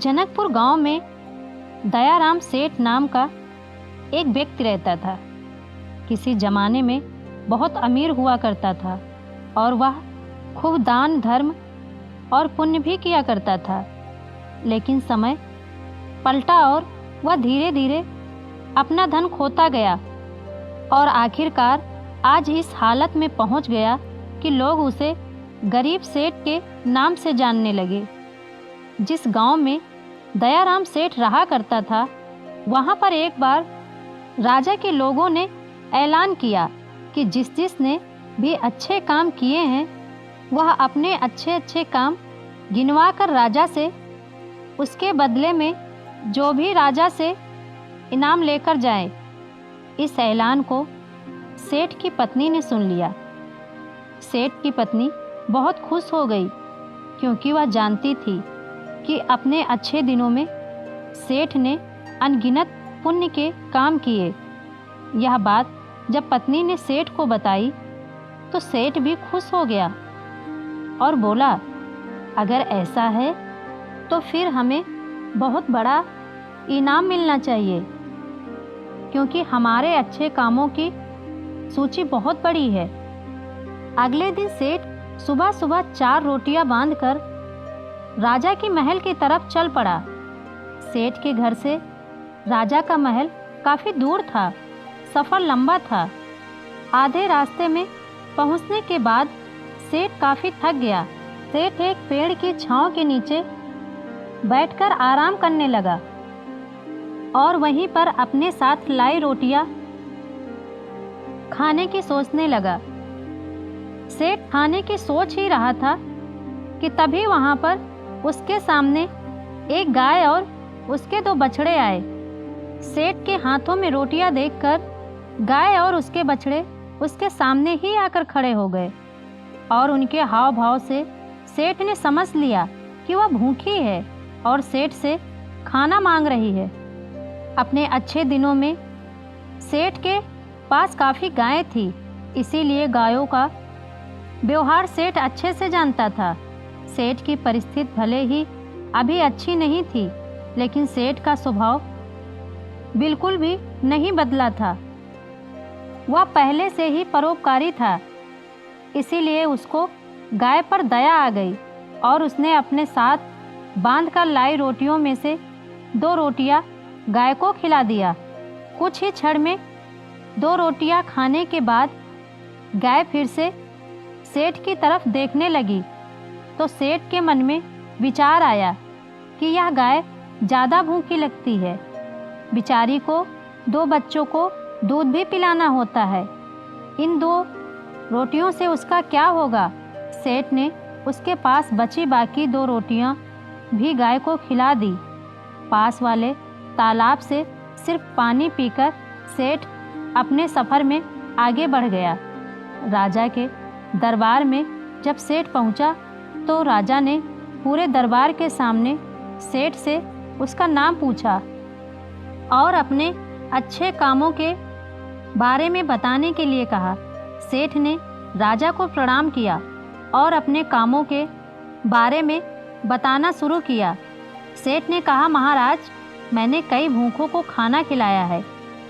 जनकपुर गांव में दयाराम सेठ नाम का एक व्यक्ति रहता था। किसी जमाने में बहुत अमीर हुआ करता था और वह खूब दान धर्म और पुण्य भी किया करता था। लेकिन समय पलटा और वह धीरे धीरे अपना धन खोता गया और आखिरकार आज इस हालत में पहुंच गया कि लोग उसे गरीब सेठ के नाम से जानने लगे। जिस गांव में दयाराम सेठ रहा करता था, वहां पर एक बार राजा के लोगों ने ऐलान किया कि जिसने भी अच्छे काम किए हैं वह अपने अच्छे अच्छे काम गिनवा कर राजा से उसके बदले में जो भी राजा से इनाम लेकर जाए। इस ऐलान को सेठ की पत्नी ने सुन लिया। सेठ की पत्नी बहुत खुश हो गई क्योंकि वह जानती थी कि अपने अच्छे दिनों में सेठ ने अनगिनत पुण्य के काम किए। यह बात जब पत्नी ने सेठ को बताई तो सेठ भी खुश हो गया और बोला, अगर ऐसा है तो फिर हमें बहुत बड़ा इनाम मिलना चाहिए क्योंकि हमारे अच्छे कामों की सूची बहुत बड़ी है। अगले दिन सेठ सुबह सुबह 4 रोटियां बांधकर राजा के महल की तरफ चल पड़ा। सेठ के घर से राजा का महल काफी दूर था। सफर लंबा था। आधे रास्ते में पहुंचने के बाद सेठ काफी थक गया। सेठ एक पेड़ की छांव के नीचे बैठकर आराम करने लगा और वहीं पर अपने साथ लाई रोटियां खाने की सोचने लगा। सेठ खाने की सोच ही रहा था कि तभी वहां पर उसके सामने एक गाय और उसके 2 बछड़े आए। सेठ के हाथों में रोटियां देखकर गाय और उसके बछड़े उसके सामने ही आकर खड़े हो गए और उनके हाव भाव से सेठ ने समझ लिया कि वह भूखी है और सेठ से खाना मांग रही है। अपने अच्छे दिनों में सेठ के पास काफ़ी गायें थी, इसीलिए गायों का व्यवहार सेठ अच्छे से जानता था। सेठ की परिस्थिति भले ही अभी अच्छी नहीं थी, लेकिन सेठ का स्वभाव बिल्कुल भी नहीं बदला था। वह पहले से ही परोपकारी था, इसीलिए उसको गाय पर दया आ गई और उसने अपने साथ बांधकर लाई रोटियों में से 2 रोटियां गाय को खिला दिया। कुछ ही क्षण में 2 रोटियां खाने के बाद गाय फिर से सेठ की तरफ देखने लगी तो सेठ के मन में विचार आया कि यह गाय ज़्यादा भूखी लगती है। बेचारी को 2 बच्चों को दूध भी पिलाना होता है। इन 2 रोटियों से उसका क्या होगा। सेठ ने उसके पास बची बाकी 2 रोटियां भी गाय को खिला दी। पास वाले तालाब से सिर्फ पानी पीकर सेठ अपने सफ़र में आगे बढ़ गया। राजा के दरबार में जब सेठ पहुंचा तो राजा ने पूरे दरबार के सामने सेठ से उसका नाम पूछा और अपने अच्छे कामों के बारे में बताने के लिए कहा। सेठ ने राजा को प्रणाम किया और अपने कामों के बारे में बताना शुरू किया। सेठ ने कहा, महाराज, मैंने कई भूखों को खाना खिलाया है,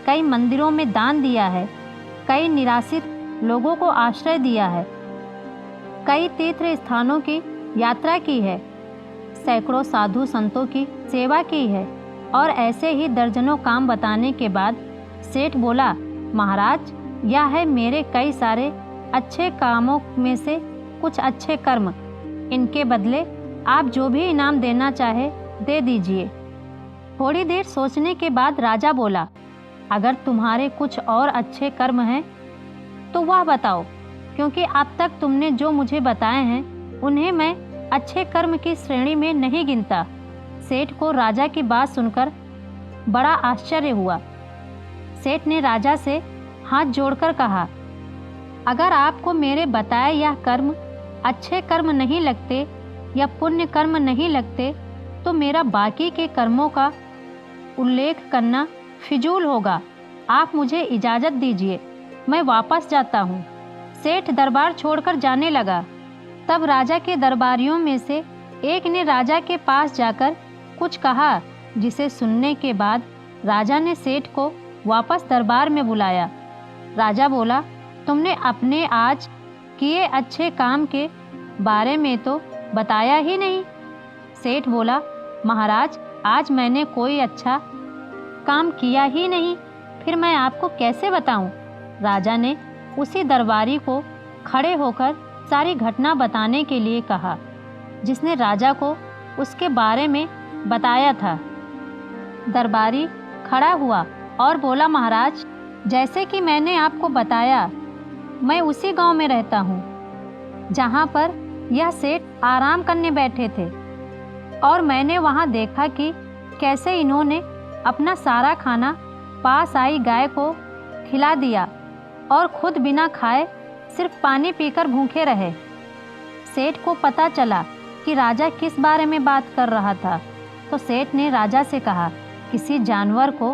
कई मंदिरों में दान दिया है, कई निराश्रित लोगों को आश्रय दिया है, कई तीर्थ स्थानों की यात्रा की है, सैकड़ों साधु संतों की सेवा की है और ऐसे ही दर्जनों काम बताने के बाद सेठ बोला, महाराज, यह है मेरे कई सारे अच्छे कामों में से कुछ अच्छे कर्म। इनके बदले आप जो भी इनाम देना चाहे दे दीजिए। थोड़ी देर सोचने के बाद राजा बोला, अगर तुम्हारे कुछ और अच्छे कर्म हैं तो वह बताओ, क्योंकि अब तक तुमने जो मुझे बताए हैं उन्हें मैं अच्छे कर्म की श्रेणी में नहीं गिनता। सेठ को राजा की बात सुनकर बड़ा आश्चर्य हुआ। सेठ ने राजा से हाथ जोड़कर कहा, अगर आपको मेरे बताए यह कर्म अच्छे कर्म नहीं लगते या पुण्य कर्म नहीं लगते तो मेरा बाकी के कर्मों का उल्लेख करना फिजूल होगा। आप मुझे इजाज़त दीजिए, मैं वापस जाता हूँ। सेठ दरबार छोड़कर जाने लगा। तब राजा के दरबारियों में से एक ने राजा के पास जाकर कुछ कहा, जिसे सुनने के बाद राजा ने सेठ को वापस दरबार में बुलाया। राजा बोला, तुमने अपने आज किए अच्छे काम के बारे में तो बताया ही नहीं। सेठ बोला, महाराज, आज मैंने कोई अच्छा काम किया ही नहीं, फिर मैं आपको कैसे बताऊं? राजा ने उसी दरबारी को खड़े होकर सारी घटना बताने के लिए कहा, जिसने राजा को उसके बारे में बताया था। दरबारी खड़ा हुआ और बोला, महाराज, जैसे कि मैंने आपको बताया, मैं उसी गांव में रहता हूँ जहाँ पर यह सेठ आराम करने बैठे थे, और मैंने वहाँ देखा कि कैसे इन्होंने अपना सारा खाना पास आई गाय को खिला दिया और खुद बिना खाए सिर्फ पानी पीकर भूखे रहे। सेठ को पता चला कि राजा किस बारे में बात कर रहा था, तो सेठ ने राजा से कहा, किसी जानवर को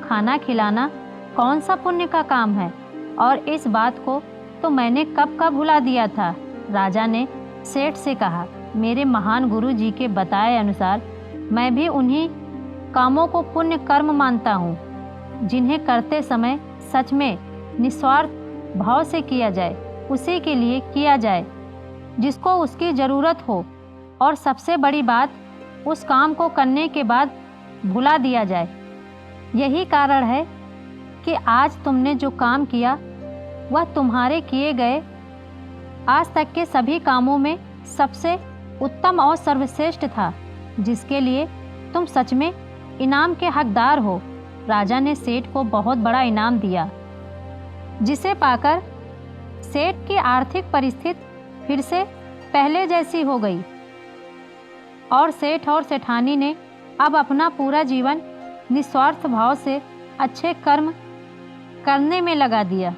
खाना खिलाना कौन सा पुण्य का काम है, और इस बात को तो मैंने कब का भुला दिया था। राजा ने सेठ से कहा, मेरे महान गुरु जी के बताए अनुसार मैं भी उन्हीं कामों को पुण्य कर्म मानता हूँ जिन्हें करते समय सच में निस्वार्थ भाव से किया जाए, उसी के लिए किया जाए जिसको उसकी ज़रूरत हो, और सबसे बड़ी बात, उस काम को करने के बाद भुला दिया जाए। यही कारण है कि आज तुमने जो काम किया वह तुम्हारे किए गए आज तक के सभी कामों में सबसे उत्तम और सर्वश्रेष्ठ था, जिसके लिए तुम सच में इनाम के हकदार हो। राजा ने सेठ को बहुत बड़ा इनाम दिया, जिसे पाकर सेठ की आर्थिक परिस्थिति फिर से पहले जैसी हो गई, और सेठ और सेठानी ने अब अपना पूरा जीवन निस्वार्थ भाव से अच्छे कर्म करने में लगा दिया।